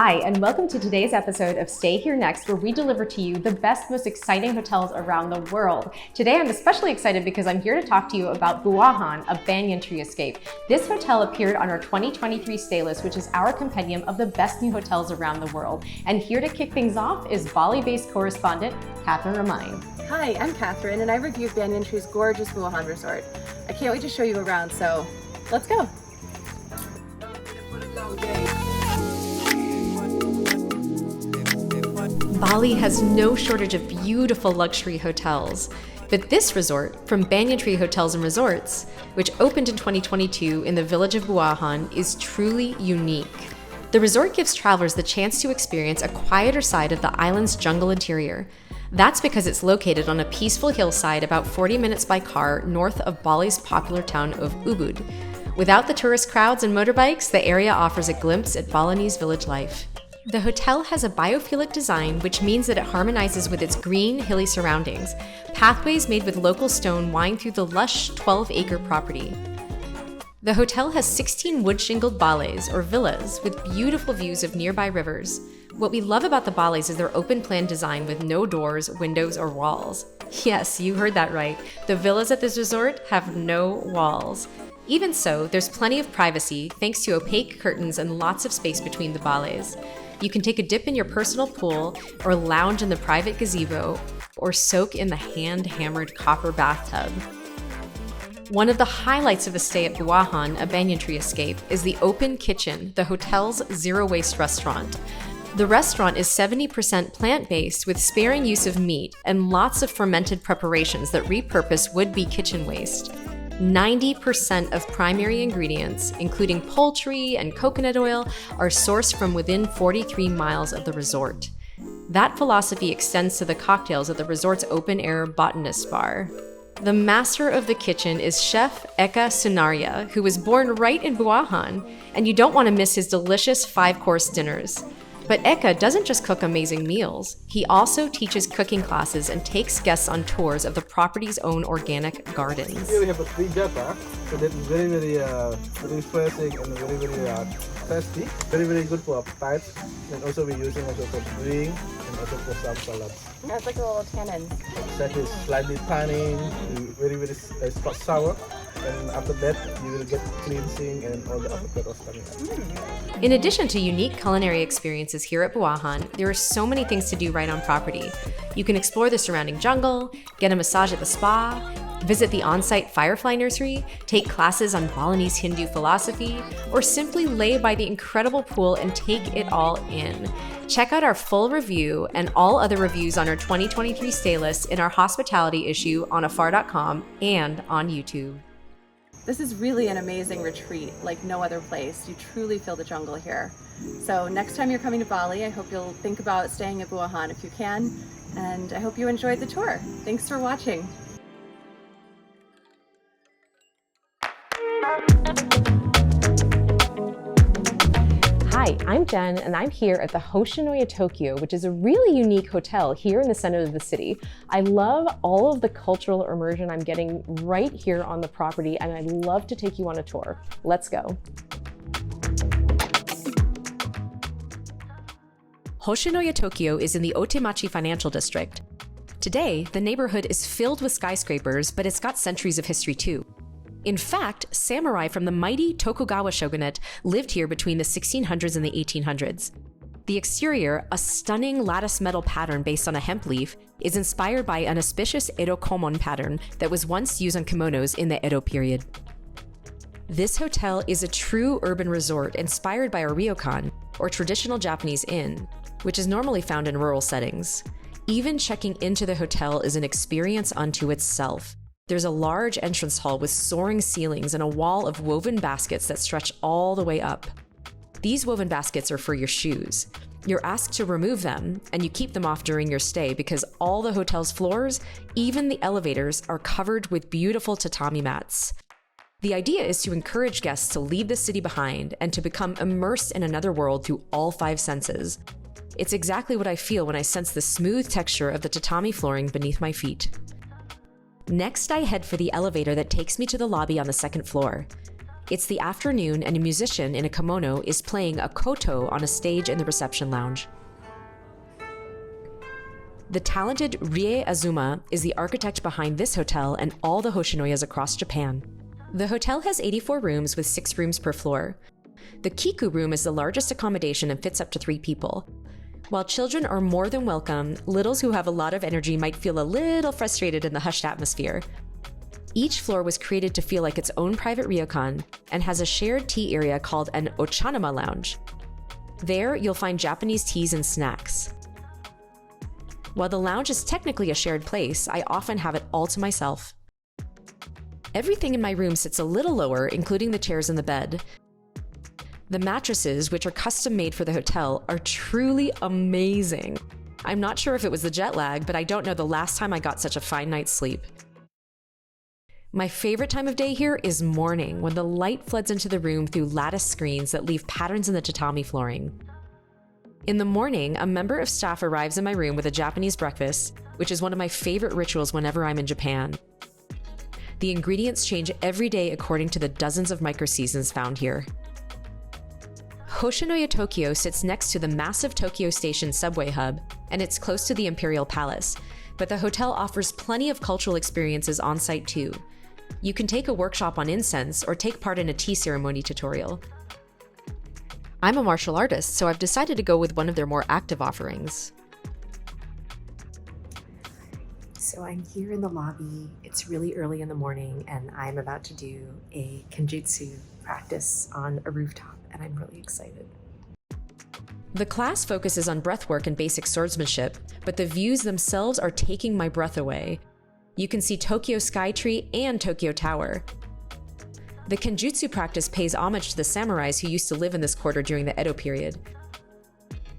Hi, and welcome to today's episode of Stay Here Next, where we deliver to you the best, most exciting hotels around the world. Today, I'm especially excited because I'm here to talk to you about Buahan, a banyan tree escape. This hotel appeared on our 2023 stay list, which is our compendium of the best new hotels around the world. And here to kick things off is Bali-based correspondent, Catherine Ramine. Hi, I'm Catherine, and I reviewed Banyan Tree's gorgeous Buahan resort. I can't wait to show you around, so let's go. Bali has no shortage of beautiful luxury hotels, but this resort, from Banyan Tree Hotels and Resorts, which opened in 2022 in the village of Buahan, is truly unique. The resort gives travelers the chance to experience a quieter side of the island's jungle interior. That's because it's located on a peaceful hillside about 40 minutes by car north of Bali's popular town of Ubud. Without the tourist crowds and motorbikes, the area offers a glimpse at Balinese village life. The hotel has a biophilic design, which means that it harmonizes with its green, hilly surroundings. Pathways made with local stone wind through the lush 12-acre property. The hotel has 16 wood-shingled bales, or villas, with beautiful views of nearby rivers. What we love about the bales is their open-plan design with no doors, windows, or walls. Yes, you heard that right. The villas at this resort have no walls. Even so, there's plenty of privacy thanks to opaque curtains and lots of space between the bales. You can take a dip in your personal pool, or lounge in the private gazebo, or soak in the hand-hammered copper bathtub. One of the highlights of a stay at Buahan, a banyan tree escape, is the open kitchen, the hotel's zero-waste restaurant. The restaurant is 70% plant-based with sparing use of meat and lots of fermented preparations that repurpose would-be kitchen waste. 90% of primary ingredients, including poultry and coconut oil, are sourced from within 43 miles of the resort. That philosophy extends to the cocktails at the resort's open-air botanist bar. The master of the kitchen is Chef Eka Sunaria, who was born right in Buahan, and you don't want to miss his delicious 5-course dinners. But Eka doesn't just cook amazing meals. He also teaches cooking classes and takes guests on tours of the property's own organic gardens. Here we have a free jata, so that is very refreshing and very tasty. Very good for appetite. And also we're using also for drink and also for some salads. That's like a little tannin. Exactly, slightly tannin, very sour. And after that, you will get cleansing and all the after was coming out. In addition to unique culinary experiences here at Buahan, there are so many things to do right on property. You can explore the surrounding jungle, get a massage at the spa, visit the on-site firefly nursery, take classes on Balinese Hindu philosophy, or simply lay by the incredible pool and take it all in. Check out our full review and all other reviews on our 2023 stay list in our hospitality issue on AFAR.com and on YouTube. This is really an amazing retreat, like no other place. You truly feel the jungle here. So next time you're coming to Bali, I hope you'll think about staying at Buahan if you can, and I hope you enjoyed the tour. Thanks for watching. Hi, I'm Jenn, and I'm here at the Hoshinoya Tokyo, which is a really unique hotel here in the center of the city. I love all of the cultural immersion I'm getting right here on the property, and I'd love to take you on a tour. Let's go. Hoshinoya Tokyo is in the Otemachi Financial District. Today, the neighborhood is filled with skyscrapers, but it's got centuries of history too. In fact, samurai from the mighty Tokugawa shogunate lived here between the 1600s and the 1800s. The exterior, a stunning lattice metal pattern based on a hemp leaf, is inspired by an auspicious Edo komon pattern that was once used on kimonos in the Edo period. This hotel is a true urban resort inspired by a ryokan, or traditional Japanese inn, which is normally found in rural settings. Even checking into the hotel is an experience unto itself. There's a large entrance hall with soaring ceilings and a wall of woven baskets that stretch all the way up. These woven baskets are for your shoes. You're asked to remove them, and you keep them off during your stay because all the hotel's floors, even the elevators, are covered with beautiful tatami mats. The idea is to encourage guests to leave the city behind and to become immersed in another world through all 5 senses. It's exactly what I feel when I sense the smooth texture of the tatami flooring beneath my feet. Next, I head for the elevator that takes me to the lobby on the 2nd floor. It's the afternoon and a musician in a kimono is playing a koto on a stage in the reception lounge. The talented Rie Azuma is the architect behind this hotel and all the Hoshinoyas across Japan. The hotel has 84 rooms with 6 rooms per floor. The Kiku room is the largest accommodation and fits up to 3 people. While children are more than welcome, littles who have a lot of energy might feel a little frustrated in the hushed atmosphere. Each floor was created to feel like its own private ryokan and has a shared tea area called an Ochanama lounge. There, you'll find Japanese teas and snacks. While the lounge is technically a shared place, I often have it all to myself. Everything in my room sits a little lower, including the chairs and the bed. The mattresses, which are custom made for the hotel, are truly amazing. I'm not sure if it was the jet lag, but I don't know the last time I got such a fine night's sleep. My favorite time of day here is morning, when the light floods into the room through lattice screens that leave patterns in the tatami flooring. In the morning, a member of staff arrives in my room with a Japanese breakfast, which is one of my favorite rituals whenever I'm in Japan. The ingredients change every day according to the dozens of micro-seasons found here. Hoshinoya Tokyo sits next to the massive Tokyo Station subway hub, and it's close to the Imperial Palace, but the hotel offers plenty of cultural experiences on site too. You can take a workshop on incense or take part in a tea ceremony tutorial. I'm a martial artist, so I've decided to go with one of their more active offerings. So I'm here in the lobby. It's really early in the morning, and I'm about to do a kenjutsu practice on a rooftop, and I'm really excited. The class focuses on breathwork and basic swordsmanship, but the views themselves are taking my breath away. You can see Tokyo Skytree and Tokyo Tower. The kenjutsu practice pays homage to the samurais who used to live in this quarter during the Edo period.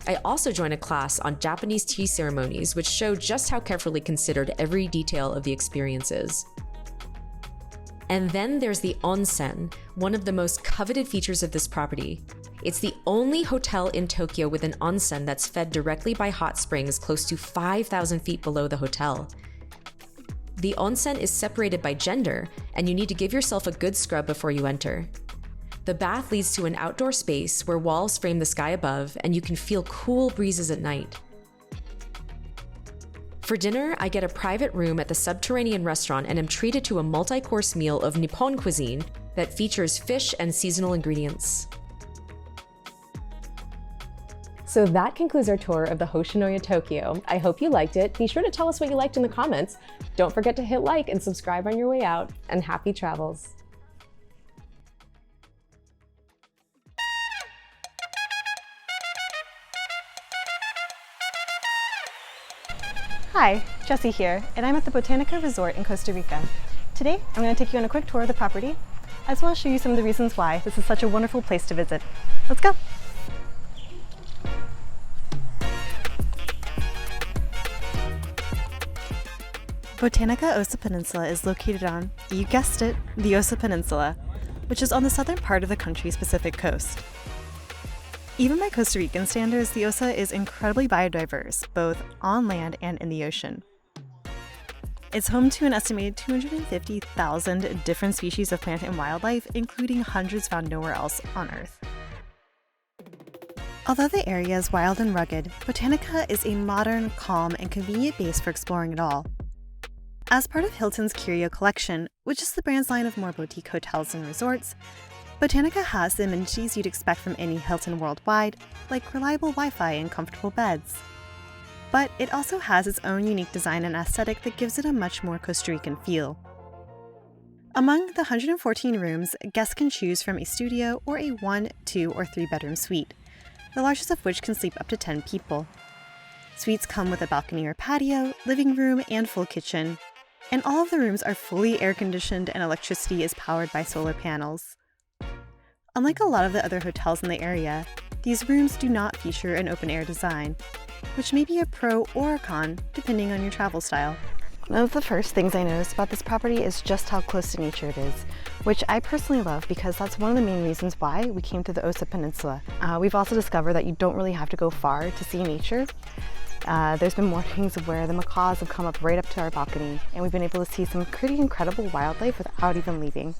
I also joined a class on Japanese tea ceremonies, which show just how carefully considered every detail of the experience is. And then there's the onsen, one of the most coveted features of this property. It's the only hotel in Tokyo with an onsen that's fed directly by hot springs close to 5,000 feet below the hotel. The onsen is separated by gender, and you need to give yourself a good scrub before you enter. The bath leads to an outdoor space where walls frame the sky above, and you can feel cool breezes at night. For dinner, I get a private room at the subterranean restaurant and am treated to a multi-course meal of Nippon cuisine that features fish and seasonal ingredients. So that concludes our tour of the Hoshinoya Tokyo. I hope you liked it. Be sure to tell us what you liked in the comments. Don't forget to hit like and subscribe on your way out, and happy travels. Hi, Jessie here, and I'm at the Botanica Resort in Costa Rica. Today, I'm going to take you on a quick tour of the property, as well as show you some of the reasons why this is such a wonderful place to visit. Let's go! Botanica Osa Peninsula is located on, you guessed it, the Osa Peninsula, which is on the southern part of the country's Pacific coast. Even by Costa Rican standards, the Osa is incredibly biodiverse, both on land and in the ocean. It's home to an estimated 250,000 different species of plant and wildlife, including hundreds found nowhere else on Earth. Although the area is wild and rugged, Botanica is a modern, calm, and convenient base for exploring it all. As part of Hilton's Curio collection, which is the brand's line of more boutique hotels and resorts, Botanica has the amenities you'd expect from any Hilton worldwide, like reliable Wi-Fi and comfortable beds. But it also has its own unique design and aesthetic that gives it a much more Costa Rican feel. Among the 114 rooms, guests can choose from a studio or a 1, 2, or 3 bedroom suite, the largest of which can sleep up to 10 people. Suites come with a balcony or patio, living room, and full kitchen, and all of the rooms are fully air-conditioned and electricity is powered by solar panels. Unlike a lot of the other hotels in the area, these rooms do not feature an open-air design, which may be a pro or a con depending on your travel style. One of the first things I noticed about this property is just how close to nature it is, which I personally love because that's one of the main reasons why we came to the Osa Peninsula. We've also discovered that you don't really have to go far to see nature. There's been mornings where the macaws have come up right up to our balcony, and we've been able to see some pretty incredible wildlife without even leaving.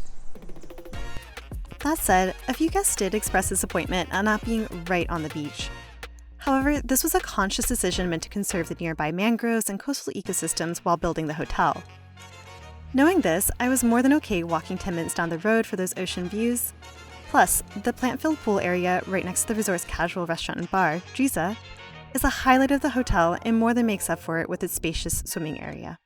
That said, a few guests did express disappointment at not being right on the beach. However, this was a conscious decision meant to conserve the nearby mangroves and coastal ecosystems while building the hotel. Knowing this, I was more than okay walking 10 minutes down the road for those ocean views. Plus, the plant-filled pool area right next to the resort's casual restaurant and bar, Giza, is a highlight of the hotel and more than makes up for it with its spacious swimming area.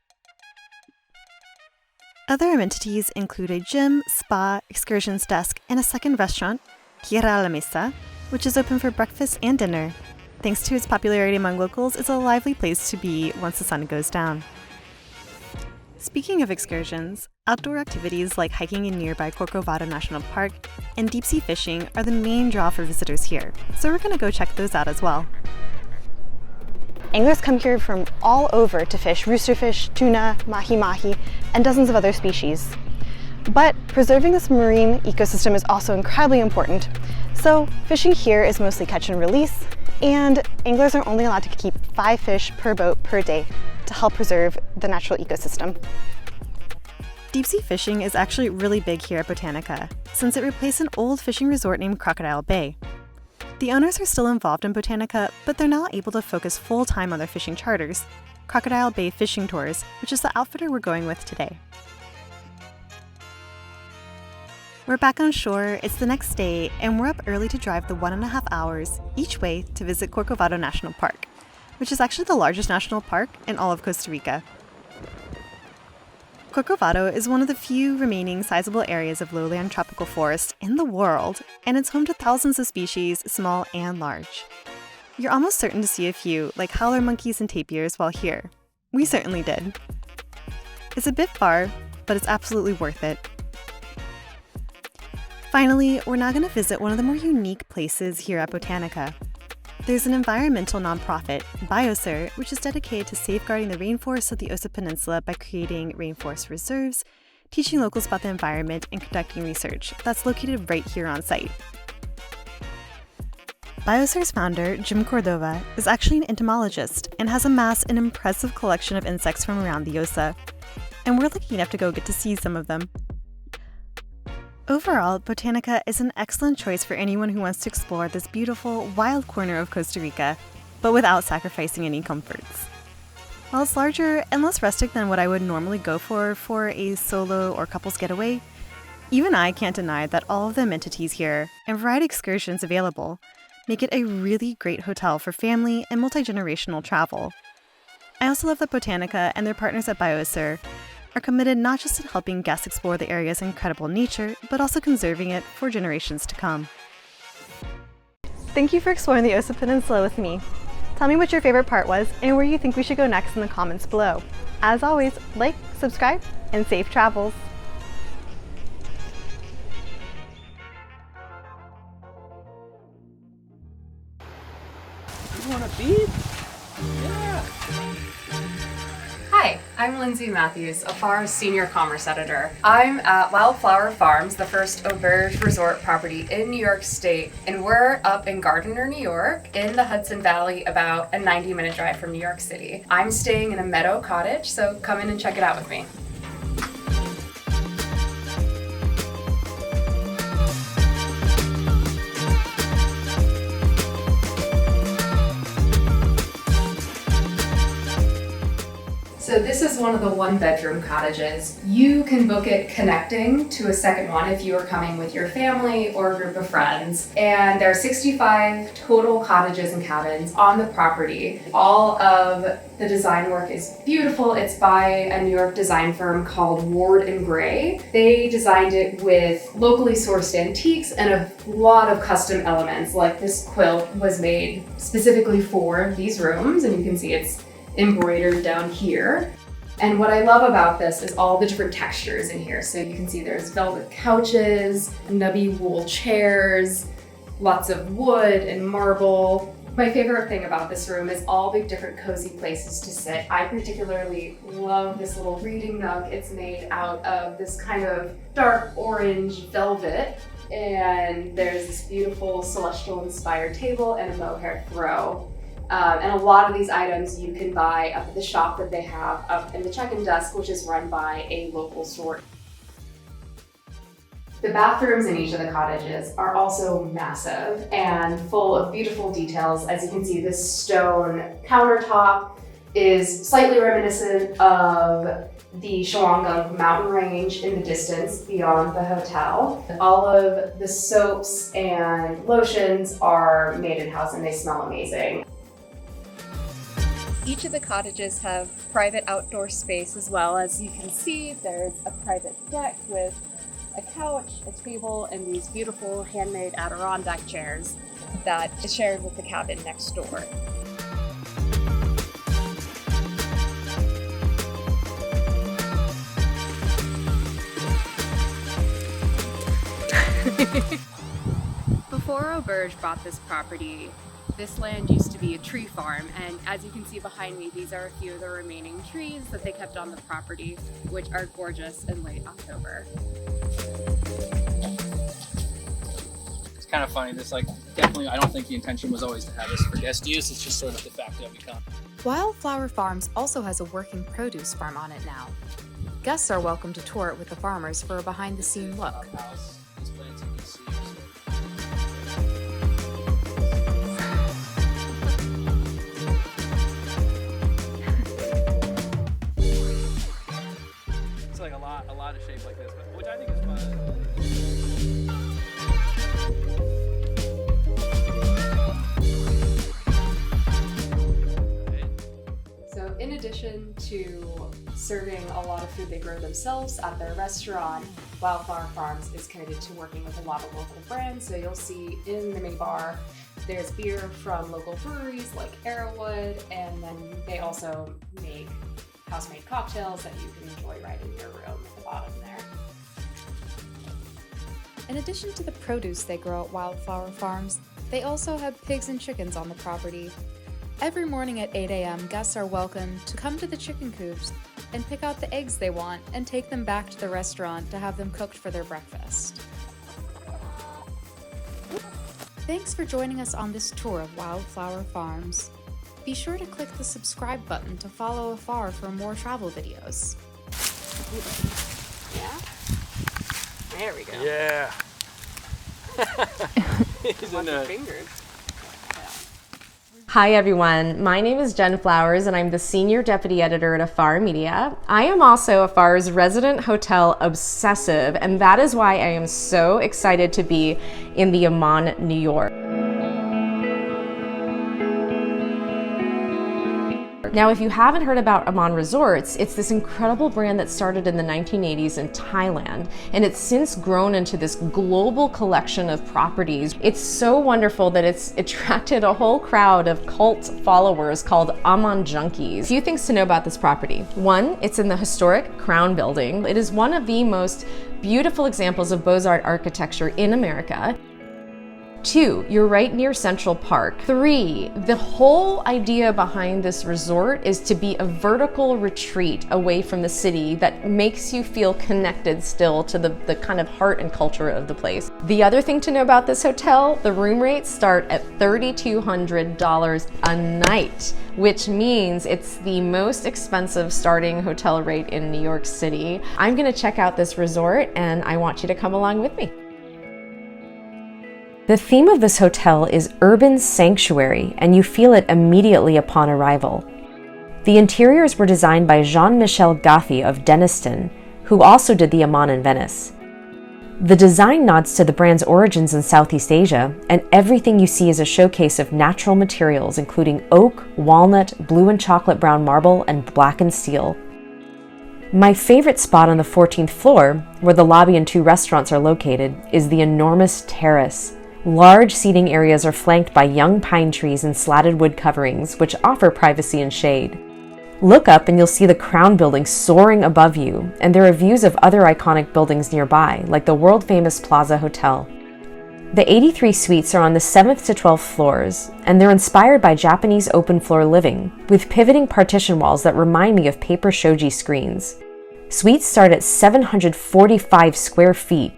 Other amenities include a gym, spa, excursions desk, and a second restaurant, Tierra a la Mesa, which is open for breakfast and dinner. Thanks to its popularity among locals, it's a lively place to be once the sun goes down. Speaking of excursions, outdoor activities like hiking in nearby Corcovado National Park and deep-sea fishing are the main draw for visitors here, so we're going to go check those out as well. Anglers come here from all over to fish roosterfish, tuna, mahi-mahi, and dozens of other species. But preserving this marine ecosystem is also incredibly important, so fishing here is mostly catch and release, and anglers are only allowed to keep 5 fish per boat per day to help preserve the natural ecosystem. Deep-sea fishing is actually really big here at Botanica, since it replaced an old fishing resort named Crocodile Bay. The owners are still involved in Botanica, but they're now able to focus full-time on their fishing charters, Crocodile Bay Fishing Tours, which is the outfitter we're going with today. We're back on shore, it's the next day, and we're up early to drive the 1.5 hours each way to visit Corcovado National Park, which is actually the largest national park in all of Costa Rica. Corcovado is one of the few remaining sizable areas of lowland tropical forest in the world, and it's home to thousands of species, small and large. You're almost certain to see a few, like howler monkeys and tapirs, while here. We certainly did. It's a bit far, but it's absolutely worth it. Finally, we're now going to visit one of the more unique places here at Botanica. There's an environmental nonprofit, BioSer, which is dedicated to safeguarding the rainforests of the Osa Peninsula by creating rainforest reserves, teaching locals about the environment, and conducting research that's located right here on site. BioSer's founder, Jim Cordova, is actually an entomologist and has amassed an impressive collection of insects from around the Osa, and we're lucky enough to go get to see some of them. Overall, Botanica is an excellent choice for anyone who wants to explore this beautiful, wild corner of Costa Rica, but without sacrificing any comforts. While it's larger and less rustic than what I would normally go for a solo or couples getaway, even I can't deny that all of the amenities here and variety of excursions available make it a really great hotel for family and multi-generational travel. I also love that Botanica and their partners at BioSer are committed not just to helping guests explore the area's incredible nature, but also conserving it for generations to come. Thank you for exploring the Osa Peninsula with me. Tell me what your favorite part was and where you think we should go next in the comments below. As always, like, subscribe, and safe travels! You want a beef? Yeah! Hi, I'm Lindsay Matthews, AFAR's Senior Commerce Editor. I'm at Wildflower Farms, the first auberge resort property in New York State, and we're up in Gardiner, New York, in the Hudson Valley, about a 90-minute drive from New York City. I'm staying in a meadow cottage, so come in and check it out with me. So this is one of the 1-bedroom cottages. You can book it connecting to a second one if you are coming with your family or a group of friends. And there are 65 total cottages and cabins on the property. All of the design work is beautiful. It's by a New York design firm called Ward and Gray. They designed it with locally sourced antiques and a lot of custom elements, like this quilt was made specifically for these rooms, and you can see it's embroidered down here. And what I love about this is all the different textures in here. So you can see there's velvet couches, nubby wool chairs, lots of wood and marble. My favorite thing about this room is all the different cozy places to sit. I particularly love this little reading nook. It's made out of this kind of dark orange velvet. And there's this beautiful celestial inspired table and a mohair throw. And a lot of these items you can buy up at the shop that they have up in the check-in desk, which is run by a local store. The bathrooms in each of the cottages are also massive and full of beautiful details. As you can see, this stone countertop is slightly reminiscent of the Shawangung mountain range in the distance beyond the hotel. All of the soaps and lotions are made in-house and they smell amazing. Each of the cottages have private outdoor space as well. As you can see, there's a private deck with a couch, a table, and these beautiful handmade Adirondack chairs that is shared with the cabin next door. Before Auberge bought this property, this land used to be a tree farm, and as you can see behind me, these are a few of the remaining trees that they kept on the property, which are gorgeous in late October. It's kind of funny, this definitely, I don't think the intention was always to have this for guest use, it's just sort of de facto become. Wildflower Farms also has a working produce farm on it now. Guests are welcome to tour it with the farmers for a behind-the-scene look. A lot of shapes like this, which I think is fun. So in addition to serving a lot of food they grow themselves at their restaurant, Wildflower Farms is committed to working with a lot of local brands. So you'll see in the mini bar, there's beer from local breweries like Arrowwood, and then they also make house-made cocktails that you can enjoy right in your room at the bottom there. In addition to the produce they grow at Wildflower Farms, they also have pigs and chickens on the property. Every morning at 8 a.m., guests are welcome to come to the chicken coops and pick out the eggs they want and take them back to the restaurant to have them cooked for their breakfast. Thanks for joining us on this tour of Wildflower Farms. Be sure to click the subscribe button to follow AFAR for more travel videos. Yeah? There we go. Yeah. He's in there. Fingers. Hi everyone, my name is Jenn Flowers and I'm the Senior Deputy Editor at AFAR Media. I am also AFAR's resident hotel obsessive, and that is why I am so excited to be in the Amman, New York. Now, if you haven't heard about Amman Resorts, it's this incredible brand that started in the 1980s in Thailand, and it's since grown into this global collection of properties. It's so wonderful that it's attracted a whole crowd of cult followers called Amman junkies. A few things to know about this property. One, it's in the historic Crown Building. It is one of the most beautiful examples of Beaux-Arts architecture in America. 2, you're right near Central Park. 3, the whole idea behind this resort is to be a vertical retreat away from the city that makes you feel connected still to the kind of heart and culture of the place. The other thing to know about this hotel, the room rates start at $3,200 a night, which means it's the most expensive starting hotel rate in New York City. I'm gonna check out this resort and I want you to come along with me. The theme of this hotel is urban sanctuary, and you feel it immediately upon arrival. The interiors were designed by Jean-Michel Gothy of Deniston, who also did the Amman in Venice. The design nods to the brand's origins in Southeast Asia, and everything you see is a showcase of natural materials including oak, walnut, blue and chocolate brown marble, and blackened steel. My favorite spot on the 14th floor, where the lobby and 2 restaurants are located, is the enormous terrace. Large seating areas are flanked by young pine trees and slatted wood coverings, which offer privacy and shade. Look up and you'll see the Crown Building soaring above you, and there are views of other iconic buildings nearby, like the world-famous Plaza Hotel. The 83 suites are on the 7th to 12th floors, and they're inspired by Japanese open-floor living, with pivoting partition walls that remind me of paper shoji screens. Suites start at 745 square feet,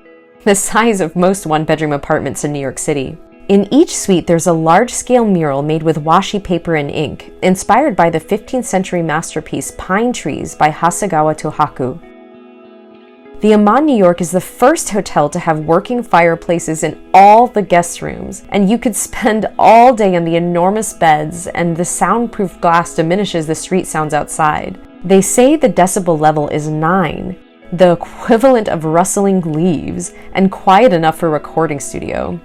the size of most one-bedroom apartments in New York City. In each suite, there's a large-scale mural made with washi paper and ink, inspired by the 15th century masterpiece Pine Trees by Hasegawa Tohaku. The Amman New York is the first hotel to have working fireplaces in all the guest rooms, and you could spend all day on the enormous beds, and the soundproof glass diminishes the street sounds outside. They say the decibel level is 9, the equivalent of rustling leaves, and quiet enough for a recording studio.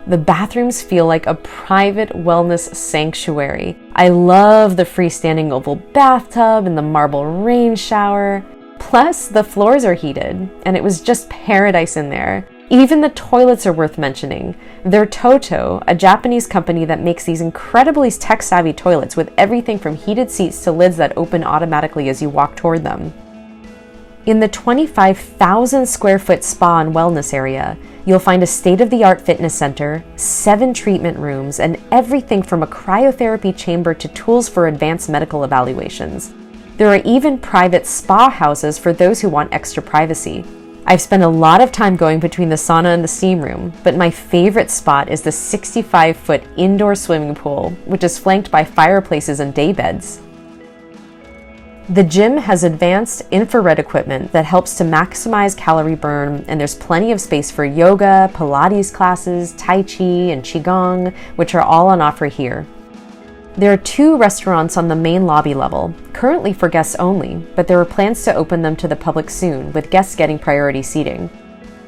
The bathrooms feel like a private wellness sanctuary. I love the freestanding oval bathtub and the marble rain shower. Plus, the floors are heated, and it was just paradise in there. Even the toilets are worth mentioning. They're Toto, a Japanese company that makes these incredibly tech-savvy toilets with everything from heated seats to lids that open automatically as you walk toward them. In the 25,000 square foot spa and wellness area, you'll find a state-of-the-art fitness center, 7 treatment rooms, and everything from a cryotherapy chamber to tools for advanced medical evaluations. There are even private spa houses for those who want extra privacy. I've spent a lot of time going between the sauna and the steam room, but my favorite spot is the 65-foot indoor swimming pool, which is flanked by fireplaces and daybeds. The gym has advanced infrared equipment that helps to maximize calorie burn, and there's plenty of space for yoga, Pilates classes, Tai Chi, and Qigong, which are all on offer here. There are 2 restaurants on the main lobby level, currently for guests only, but there are plans to open them to the public soon, with guests getting priority seating.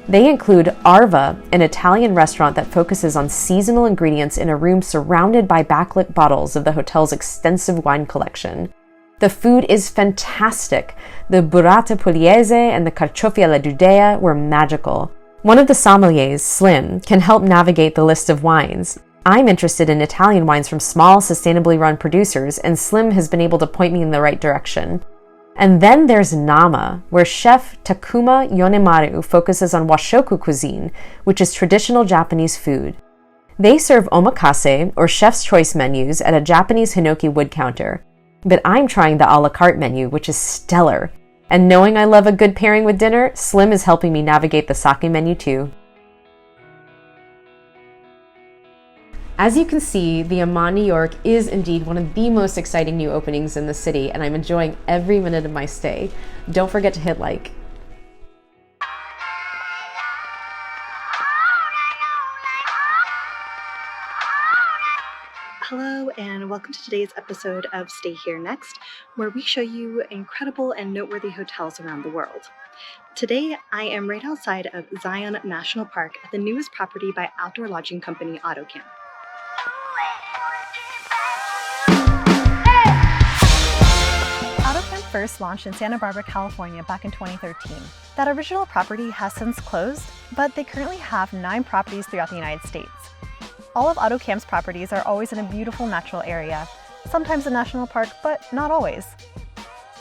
They include Arva, an Italian restaurant that focuses on seasonal ingredients in a room surrounded by backlit bottles of the hotel's extensive wine collection. The food is fantastic. The burrata pugliese and the carciofi alla Judea were magical. One of the sommeliers, Slim, can help navigate the list of wines. I'm interested in Italian wines from small, sustainably run producers, and Slim has been able to point me in the right direction. And then there's Nama, where chef Takuma Yonemaru focuses on washoku cuisine, which is traditional Japanese food. They serve omakase, or chef's choice menus, at a Japanese hinoki wood counter. But I'm trying the a la carte menu, which is stellar. And knowing I love a good pairing with dinner, Slim is helping me navigate the sake menu too. As you can see, the Amman New York is indeed one of the most exciting new openings in the city, and I'm enjoying every minute of my stay. Don't forget to hit like. Hello, and welcome to today's episode of Stay Here Next, where we show you incredible and noteworthy hotels around the world. Today, I am right outside of Zion National Park at the newest property by outdoor lodging company Autocamp. Autocamp first launched in Santa Barbara, California back in 2013. That original property has since closed, but they currently have 9 properties throughout the United States. All of Autocamp's properties are always in a beautiful natural area, sometimes a national park, but not always.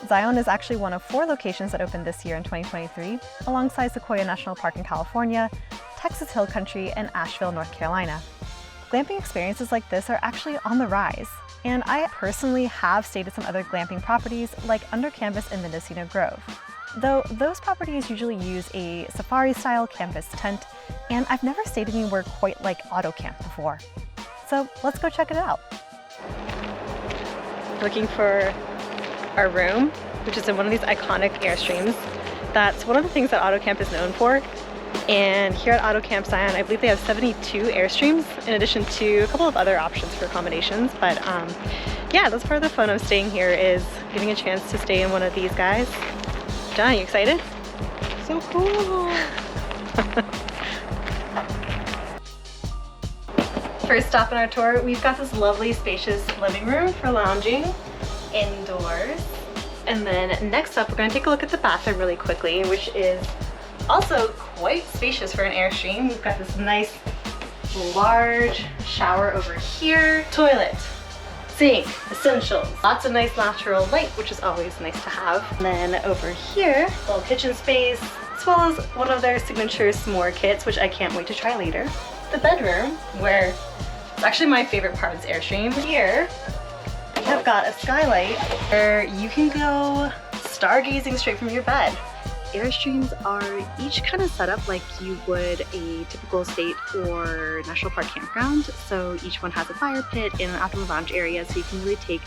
Zion is actually one of 4 locations that opened this year in 2023, alongside Sequoia National Park in California, Texas Hill Country, and Asheville, North Carolina. Glamping experiences like this are actually on the rise, and I personally have stayed at some other glamping properties like Under Canvas in Mendocino Grove, though those properties usually use a safari-style canvas tent, and I've never stayed anywhere quite like Autocamp before. So let's go check it out. Looking for our room, which is in one of these iconic Airstreams. That's one of the things that Autocamp is known for. And here at Autocamp Zion, I believe they have 72 Airstreams in addition to a couple of other options for accommodations. But yeah, that's part of the fun of staying here, is getting a chance to stay in one of these guys. John, you excited? So cool. First stop in our tour, we've got this lovely spacious living room for lounging indoors. And then next up, we're going to take a look at the bathroom really quickly, which is also quite spacious for an Airstream. We've got this nice large shower over here, toilet, sink, essentials, lots of nice natural light, which is always nice to have. And then over here, little kitchen space, as well as one of their signature s'more kits, which I can't wait to try later. The bedroom, where it's actually my favorite part of this Airstream. Here, we have got a skylight where you can go stargazing straight from your bed. Airstreams are each kind of set up like you would a typical state or national park campground. So each one has a fire pit and an outdoor lounge area, so you can really take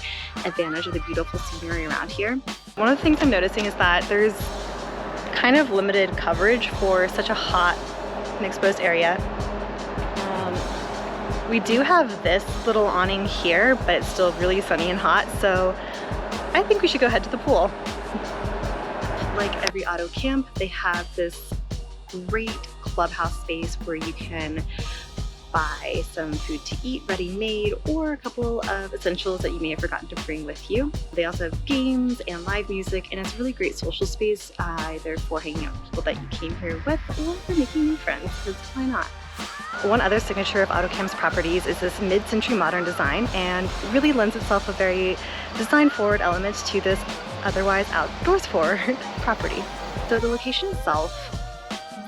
advantage of the beautiful scenery around here. One of the things I'm noticing is that there's kind of limited coverage for such a hot and exposed area. We do have this little awning here, but it's still really sunny and hot, so I think we should go head to the pool. Like every auto camp, they have this great clubhouse space where you can buy some food to eat ready-made or a couple of essentials that you may have forgotten to bring with you. They also have games and live music, and it's a really great social space either for hanging out with people that you came here with or for making new friends, because why not? One other signature of Autocamp's properties is this mid-century modern design, and really lends itself a very design-forward element to this otherwise outdoors-forward property. So the location itself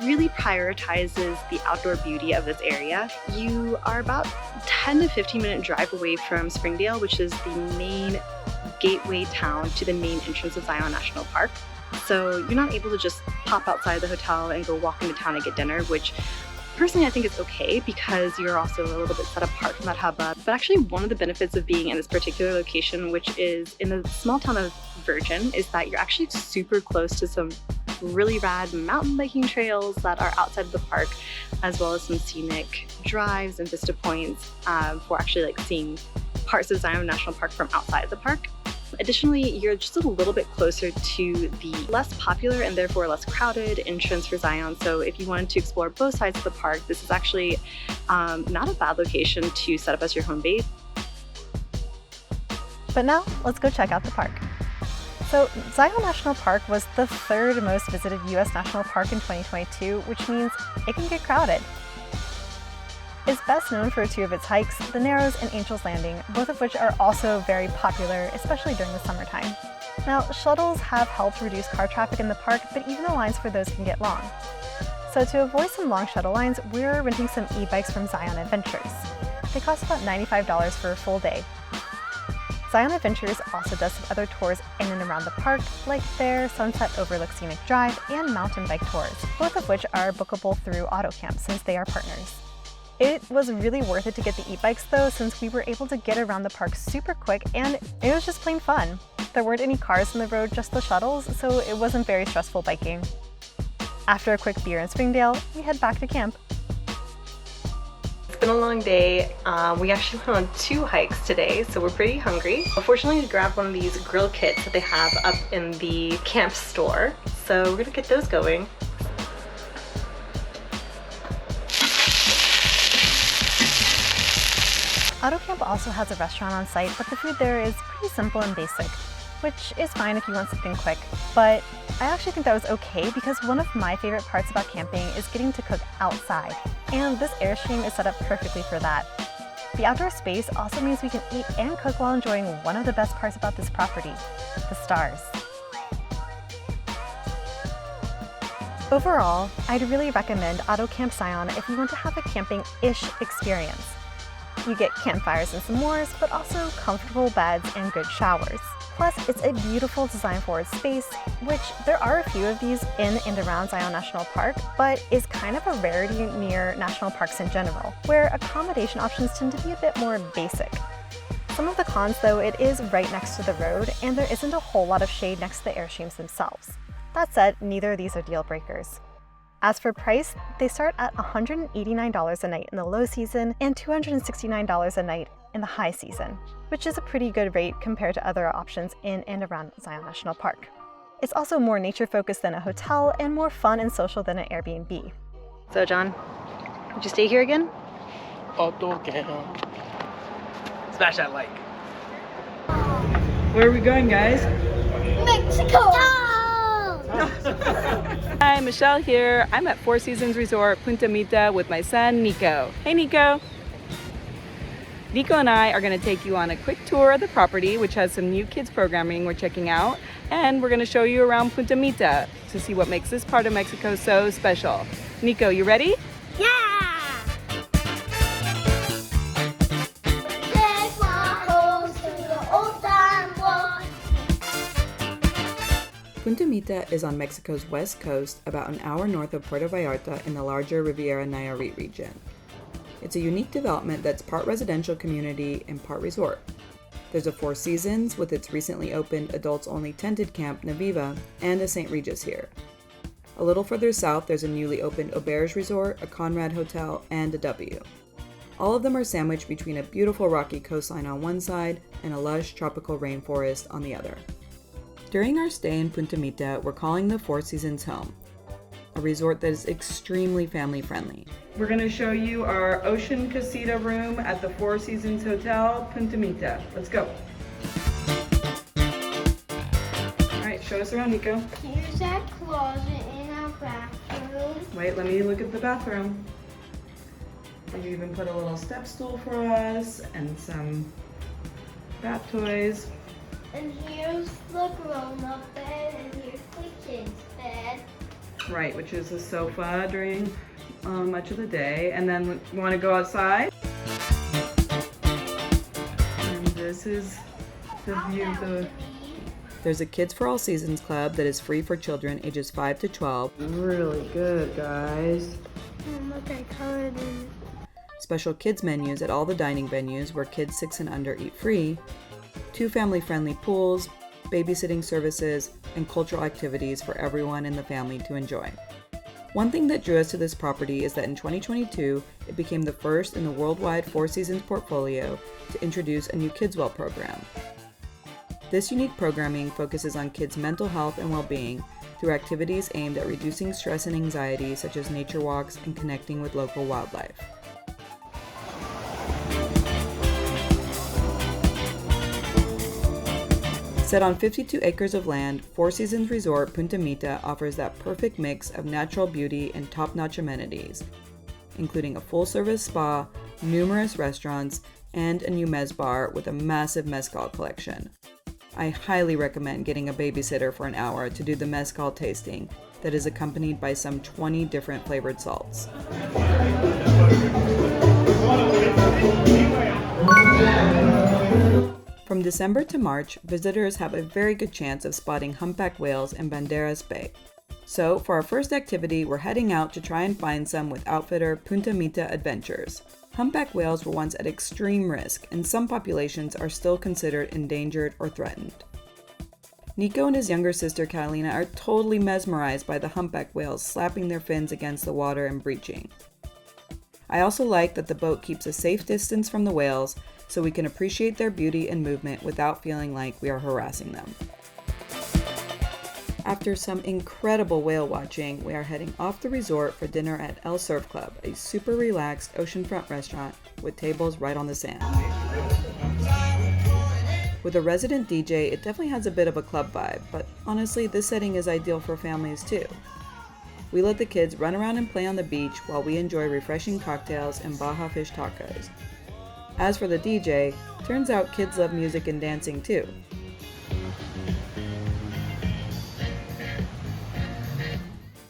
really prioritizes the outdoor beauty of this area. You are about 10 to 15 minute drive away from Springdale, which is the main gateway town to the main entrance of Zion National Park. So you're not able to just pop outside the hotel and go walk into town and get dinner, which personally I think is okay because you're also a little bit set apart from that hubbub. But actually one of the benefits of being in this particular location, which is in the small town of Virgin, is that you're actually super close to some really rad mountain biking trails that are outside of the park, as well as some scenic drives and vista points for actually like seeing parts of Zion National Park from outside of the park. Additionally, you're just a little bit closer to the less popular and therefore less crowded entrance for Zion. So if you wanted to explore both sides of the park, this is actually not a bad location to set up as your home base. But now, let's go check out the park. So Zion National Park was the third most visited US national park in 2022, which means it can get crowded. It's best known for two of its hikes, the Narrows and Angel's Landing, both of which are also very popular, especially during the summertime. Now, shuttles have helped reduce car traffic in the park, but even the lines for those can get long. So to avoid some long shuttle lines, we're renting some e-bikes from Zion Adventures. They cost about $95 for a full day. Zion Adventures also does some other tours in and around the park, like their Sunset Overlook Scenic Drive and mountain bike tours, both of which are bookable through Autocamp since they are partners. It was really worth it to get the e-bikes though, since we were able to get around the park super quick and it was just plain fun. There weren't any cars in the road, just the shuttles, so it wasn't very stressful biking. After a quick beer in Springdale, we head back to camp. It's been a long day. We actually went on 2 hikes today, so we're pretty hungry. Unfortunately, we grabbed one of these grill kits that they have up in the camp store, so we're gonna get those going. Autocamp also has a restaurant on site, but the food there is pretty simple and basic, which is fine if you want something quick. But I actually think that was okay because one of my favorite parts about camping is getting to cook outside, and this Airstream is set up perfectly for that. The outdoor space also means we can eat and cook while enjoying one of the best parts about this property, the stars. Overall, I'd really recommend Autocamp Zion if you want to have a camping-ish experience. You get campfires and s'mores, but also comfortable beds and good showers. Plus, it's a beautiful design-forward space, which there are a few of these in and around Zion National Park, but is kind of a rarity near national parks in general, where accommodation options tend to be a bit more basic. Some of the cons, though, it is right next to the road, and there isn't a whole lot of shade next to the Airstreams themselves. That said, neither of these are deal breakers. As for price, they start at $189 a night in the low season and $269 a night in the high season, which is a pretty good rate compared to other options in and around Zion National Park. It's also more nature-focused than a hotel and more fun and social than an Airbnb. So John, would you stay here again? Autocamp. Smash that like. Where are we going, guys? Mexico! Hi, Michelle here. I'm at Four Seasons Resort Punta Mita with my son, Nico. Hey, Nico. Nico and I are going to take you on a quick tour of the property, which has some new kids programming we're checking out. And we're going to show you around Punta Mita to see what makes this part of Mexico so special. Nico, you ready? Yeah! Take my horse to the old time one. Punta Mita is on Mexico's west coast, about an hour north of Puerto Vallarta in the larger Riviera Nayarit region. It's a unique development that's part residential community and part resort. There's a Four Seasons with its recently opened adults-only tented camp Naviva and a St. Regis here. A little further south, there's a newly opened Auberge Resort, a Conrad Hotel, and a W. All of them are sandwiched between a beautiful rocky coastline on one side and a lush tropical rainforest on the other. During our stay in Punta Mita, we're calling the Four Seasons home, a resort that is extremely family-friendly. We're going to show you our ocean casita room at the Four Seasons Hotel, Punta Mita. Let's go. All right, show us around, Nico. Here's our closet in our bathroom. Wait, let me look at the bathroom. You even put a little step stool for us and some bath toys. And here's the grown-up bed, and here's the kids' bed. Right, which is a sofa during much of the day. And then you want to go outside. And this is the view of the... There's a Kids for All Seasons club that is free for children ages 5 to 12. Really good, guys. And look, I colored in. Special kids menus at all the dining venues where kids 6 and under eat free. 2 family-friendly pools, babysitting services, and cultural activities for everyone in the family to enjoy. One thing that drew us to this property is that in 2022, it became the first in the worldwide Four Seasons portfolio to introduce a new KidsWell program. This unique programming focuses on kids' mental health and well-being through activities aimed at reducing stress and anxiety, such as nature walks and connecting with local wildlife. Set on 52 acres of land, Four Seasons Resort Punta Mita offers that perfect mix of natural beauty and top-notch amenities, including a full-service spa, numerous restaurants, and a new mezz bar with a massive mezcal collection. I highly recommend getting a babysitter for an hour to do the mezcal tasting that is accompanied by some 20 different flavored salts. From December to March, visitors have a very good chance of spotting humpback whales in Banderas Bay. So, for our first activity, we're heading out to try and find some with outfitter Punta Mita Adventures. Humpback whales were once at extreme risk, and some populations are still considered endangered or threatened. Nico and his younger sister Catalina are totally mesmerized by the humpback whales slapping their fins against the water and breaching. I also like that the boat keeps a safe distance from the whales, so we can appreciate their beauty and movement without feeling like we are harassing them. After some incredible whale watching, we are heading off the resort for dinner at El Surf Club, a super relaxed oceanfront restaurant with tables right on the sand. With a resident DJ, it definitely has a bit of a club vibe, but honestly, this setting is ideal for families too. We let the kids run around and play on the beach while we enjoy refreshing cocktails and Baja fish tacos. As for the DJ, turns out kids love music and dancing too.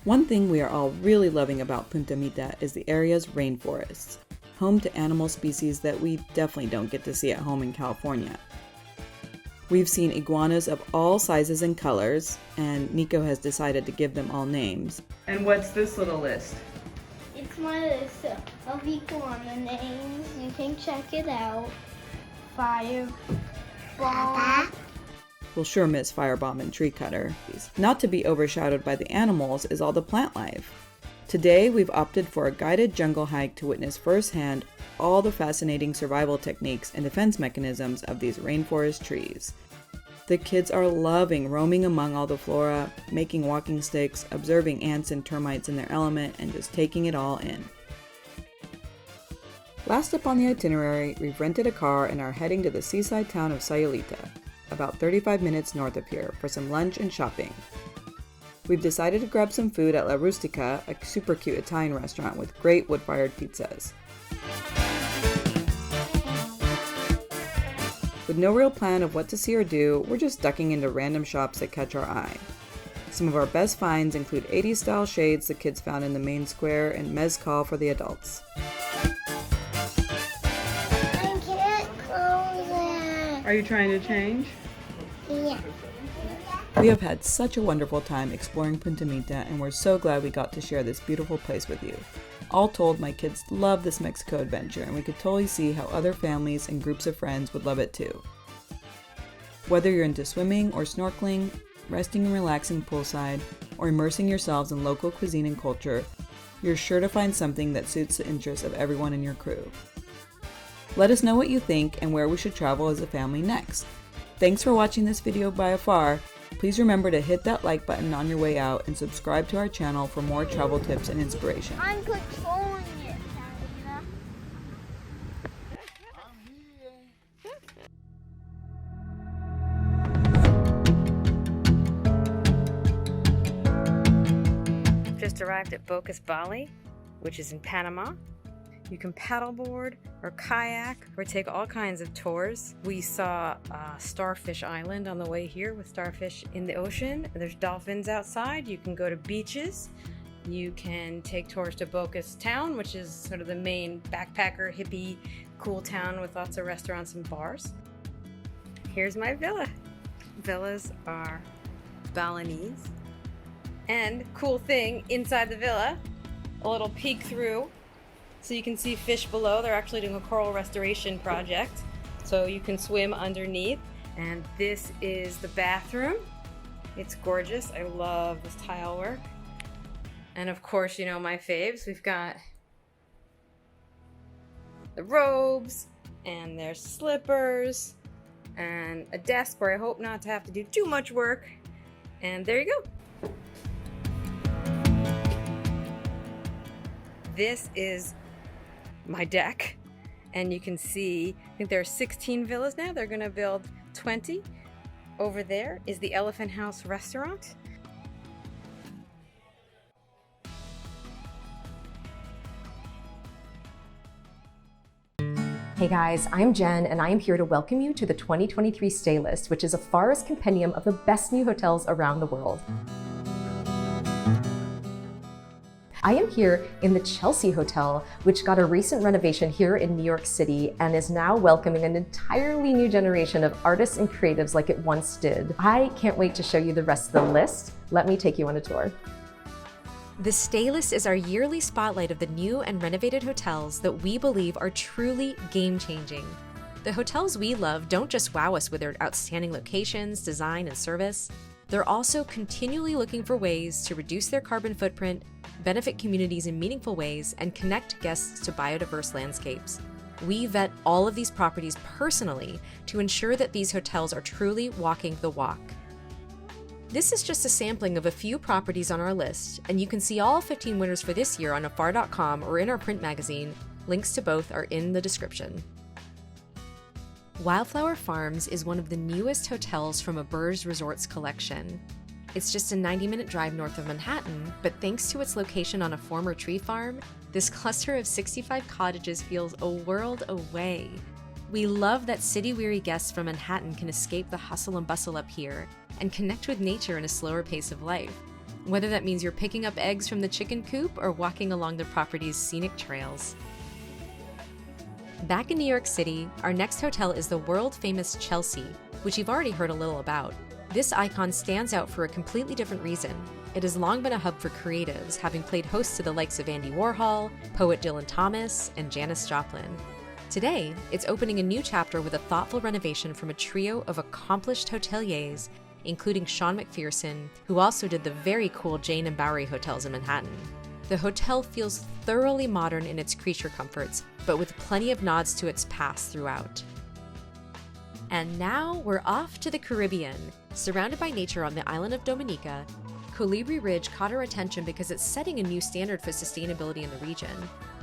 One thing we are all really loving about Punta Mita is the area's rainforests, home to animal species that we definitely don't get to see at home in California. We've seen iguanas of all sizes and colors, and Nico has decided to give them all names. And what's this little list? It's my list of iguana names. You can check it out. Fireball. We'll sure miss Firebomb and Tree Cutter. Not to be overshadowed by the animals is all the plant life. Today, we've opted for a guided jungle hike to witness firsthand all the fascinating survival techniques and defense mechanisms of these rainforest trees. The kids are loving roaming among all the flora, making walking sticks, observing ants and termites in their element, and just taking it all in. Last up on the itinerary, we've rented a car and are heading to the seaside town of Sayulita, about 35 minutes north of here, for some lunch and shopping. We've decided to grab some food at La Rustica, a super cute Italian restaurant with great wood-fired pizzas. With no real plan of what to see or do, we're just ducking into random shops that catch our eye. Some of our best finds include 80s style shades the kids found in the main square and mezcal for the adults. I can't close it. Are you trying to change? Yeah. We have had such a wonderful time exploring Punta Mita, and we're so glad we got to share this beautiful place with you. All told, my kids love this Mexico adventure, and we could totally see how other families and groups of friends would love it too. Whether you're into swimming or snorkeling, resting and relaxing poolside, or immersing yourselves in local cuisine and culture, you're sure to find something that suits the interests of everyone in your crew. Let us know what you think and where we should travel as a family next. Thanks for watching this video by AFAR. Please remember to hit that like button on your way out and subscribe to our channel for more travel tips and inspiration. I'm controlling it, Cardia. Just arrived at Bocas, Bali, which is in Panama. You can paddleboard or kayak or take all kinds of tours. We saw Starfish Island on the way here with starfish in the ocean. There's dolphins outside. You can go to beaches. You can take tours to Bocas town, which is sort of the main backpacker, hippie, cool town with lots of restaurants and bars. Here's my villa. Villas are Balinese. And cool thing inside the villa, a little peek through so you can see fish below. They're actually doing a coral restoration project, so you can swim underneath. And this is the bathroom. It's gorgeous. I love this tile work. And of course, you know my faves. We've got the robes, and there's slippers, and a desk where I hope not to have to do too much work. And there you go. This is my deck, and you can see, I think there are 16 villas now. They're gonna build 20. Over there is the Elephant House restaurant. Hey guys, I'm Jenn, and I am here to welcome you to the 2023 Stay List, which is AFAR's compendium of the best new hotels around the world. I am here in the Chelsea Hotel, which got a recent renovation here in New York City and is now welcoming an entirely new generation of artists and creatives like it once did. I can't wait to show you the rest of the list. Let me take you on a tour. The Stay List is our yearly spotlight of the new and renovated hotels that we believe are truly game-changing. The hotels we love don't just wow us with their outstanding locations, design, and service. They're also continually looking for ways to reduce their carbon footprint, benefit communities in meaningful ways, and connect guests to biodiverse landscapes. We vet all of these properties personally to ensure that these hotels are truly walking the walk. This is just a sampling of a few properties on our list, and you can see all 15 winners for this year on afar.com or in our print magazine. Links to both are in the description. Wildflower Farms is one of the newest hotels from Ubur's Resorts collection. It's just a 90-minute drive north of Manhattan, but thanks to its location on a former tree farm, this cluster of 65 cottages feels a world away. We love that city-weary guests from Manhattan can escape the hustle and bustle up here and connect with nature in a slower pace of life, whether that means you're picking up eggs from the chicken coop or walking along the property's scenic trails. Back in New York City, our next hotel is the world-famous Chelsea, which you've already heard a little about. This icon stands out for a completely different reason. It has long been a hub for creatives, having played host to the likes of Andy Warhol, poet Dylan Thomas, and Janis Joplin. Today, it's opening a new chapter with a thoughtful renovation from a trio of accomplished hoteliers, including Sean McPherson, who also did the very cool Jane and Bowery hotels in Manhattan. The hotel feels thoroughly modern in its creature comforts, but with plenty of nods to its past throughout. And now we're off to the Caribbean. Surrounded by nature on the island of Dominica, Colibri Ridge caught our attention because it's setting a new standard for sustainability in the region.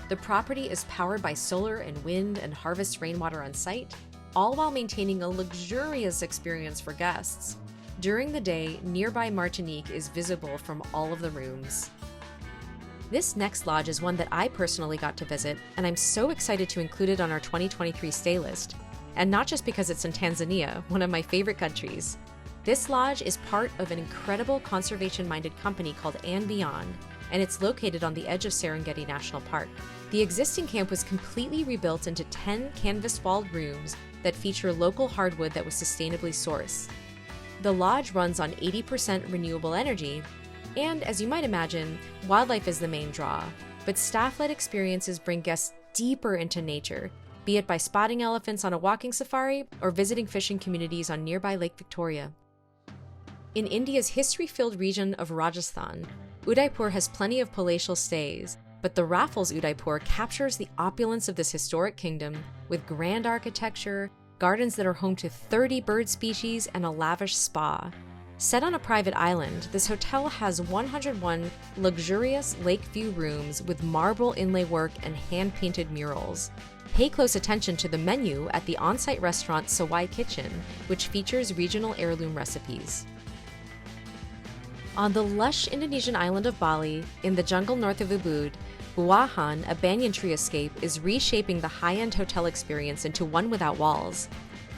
The property is powered by solar and wind and harvests rainwater on site, all while maintaining a luxurious experience for guests. During the day, nearby Martinique is visible from all of the rooms. This next lodge is one that I personally got to visit, and I'm so excited to include it on our 2023 Stay List. And not just because it's in Tanzania, one of my favorite countries. This lodge is part of an incredible conservation-minded company called And Beyond, and it's located on the edge of Serengeti National Park. The existing camp was completely rebuilt into 10 canvas-walled rooms that feature local hardwood that was sustainably sourced. The lodge runs on 80% renewable energy, and as you might imagine, wildlife is the main draw, but staff-led experiences bring guests deeper into nature, be it by spotting elephants on a walking safari or visiting fishing communities on nearby Lake Victoria. In India's history-filled region of Rajasthan, Udaipur has plenty of palatial stays, but the Raffles Udaipur captures the opulence of this historic kingdom with grand architecture, gardens that are home to 30 bird species, and a lavish spa. Set on a private island, this hotel has 101 luxurious lakeview rooms with marble inlay work and hand-painted murals. Pay close attention to the menu at the on-site restaurant Sawai Kitchen, which features regional heirloom recipes. On the lush Indonesian island of Bali, in the jungle north of Ubud, Buahan, a banyan tree escape, is reshaping the high-end hotel experience into one without walls.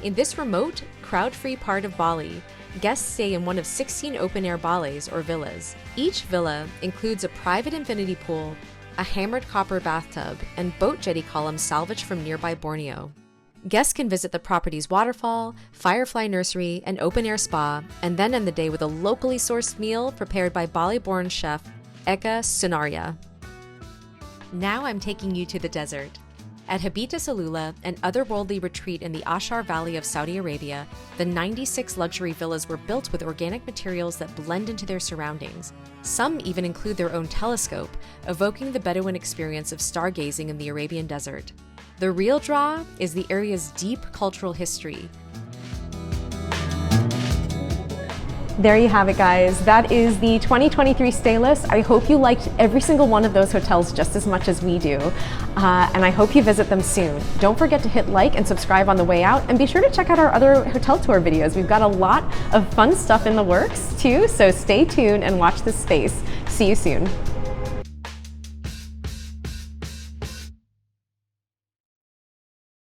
In this remote, crowd-free part of Bali, guests stay in one of 16 open-air bales or villas. Each villa includes a private infinity pool, a hammered copper bathtub, and boat jetty columns salvaged from nearby Borneo. Guests can visit the property's waterfall, firefly nursery, and open-air spa, and then end the day with a locally sourced meal prepared by Bali-born chef Eka Sunaria. Now I'm taking you to the desert. At Habita Salula, an otherworldly retreat in the Ashar Valley of Saudi Arabia, the 96 luxury villas were built with organic materials that blend into their surroundings. Some even include their own telescope, evoking the Bedouin experience of stargazing in the Arabian desert. The real draw is the area's deep cultural history. There you have it, guys. That is the 2023 stay list. I hope you liked every single one of those hotels just as much as we do. And I hope you visit them soon. Don't forget to hit like and subscribe on the way out, and be sure to check out our other hotel tour videos. We've got a lot of fun stuff in the works too, so stay tuned and watch this space. See you soon.